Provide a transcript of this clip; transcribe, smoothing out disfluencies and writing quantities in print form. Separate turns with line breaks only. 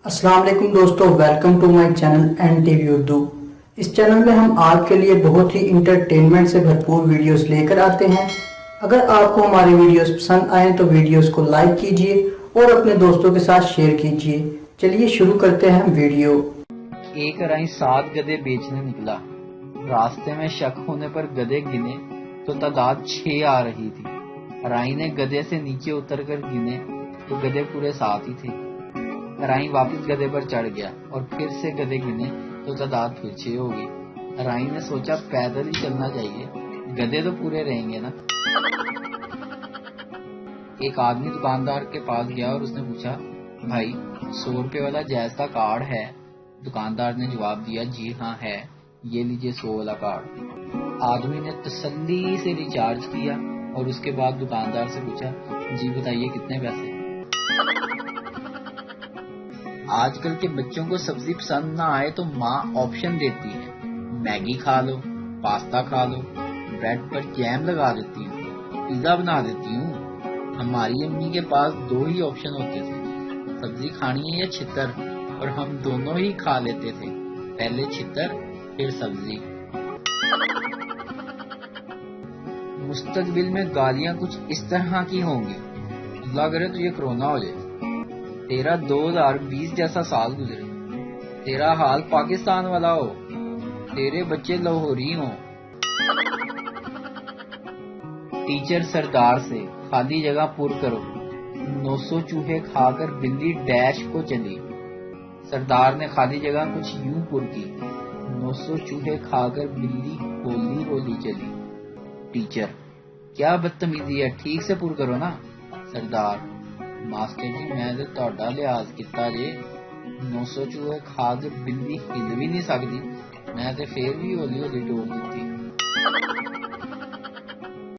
अस्सलाम वालेकुम दोस्तों, welcome to my channel N TV Urdu. इस चैनल में हम आपके लिए बहुत ही इंटरटेनमेंट से भरपूर वीडियोस लेकर आते हैं। अगर आपको हमारी वीडियोस पसंद आए तो वीडियोस को लाइक कीजिए और अपने दोस्तों के साथ शेयर कीजिए। चलिए शुरू करते हैं वीडियो।
एक राई 7 गधे बेचने निकला। रास्ते में शक होने पर गधे गिने तो तादाद 6 आ रही थी। राई ने गधे से नीचे उतरकर गिने तो गधे पूरे 7 ही थे। राई वापस गधे पर चढ़ गया और फिर से गधे गिने तो तादाद फिर 6 हो गई। राई ने सोचा पैदल ही चलना चाहिए, गधे तो पूरे रहेंगे ना। एक आदमी दुकानदार के पास गया और उसने पूछा, भाई 100 रुपए वाला जैज का कार्ड है? दुकानदार ने जवाब दिया, जी हाँ है, ये लीजिए 100 वाला कार्ड। आदमी ने तसल्ली से रिचार्ज किया और उसके बाद दुकानदार से पूछा, जी बताइए कितने पैसे? आजकल के बच्चों को सब्जी पसंद ना आए तो माँ ऑप्शन देती है, मैगी खा लो, पास्ता खा लो, ब्रेड पर जैम लगा देती हूँ, पिज्जा बना देती हूँ। हमारी अम्मी के पास 2 ही ऑप्शन होते थे, सब्जी खानी है या छितर, और हम दोनों ही खा लेते थे, पहले छितर फिर सब्जी। मुस्तकबिल में गालियां कुछ इस तरह की होंगी, अल्लाह करे तो ये कोरोना हो जाए। तेरा 2020 जैसा साल गुजरे, तेरा हाल पाकिस्तान वाला हो, तेरे बच्चे लाहौरी हो। टीचर सरदार से, खाली जगह पुर करो, 900 चूहे खाकर बिल्ली डैश को चली। सरदार ने खाली जगह कुछ यूं पुर की, 900 चूहे खाकर बिल्ली होली होली चली। टीचर, क्या बदतमीजी है, ठीक से पुर करो ना। सरदार, मास्टर जी मैं तो ਤੁਹਾਡਾ ਲਿਹਾਜ਼ ਕੀਤਾ ਜੇ, 900 ਚੂਹੇ ਖਾ ਕੇ ਬਿੱਲੀ ਹਿੱਲ ਵੀ ਨਹੀਂ ਸਕਦੀ, ਮੈਂ ਤੇ ਫੇਰ ਵੀ ਹੌਲੀ ਹੌਲੀ ਡੋਲ ਦਿੱਤੀ।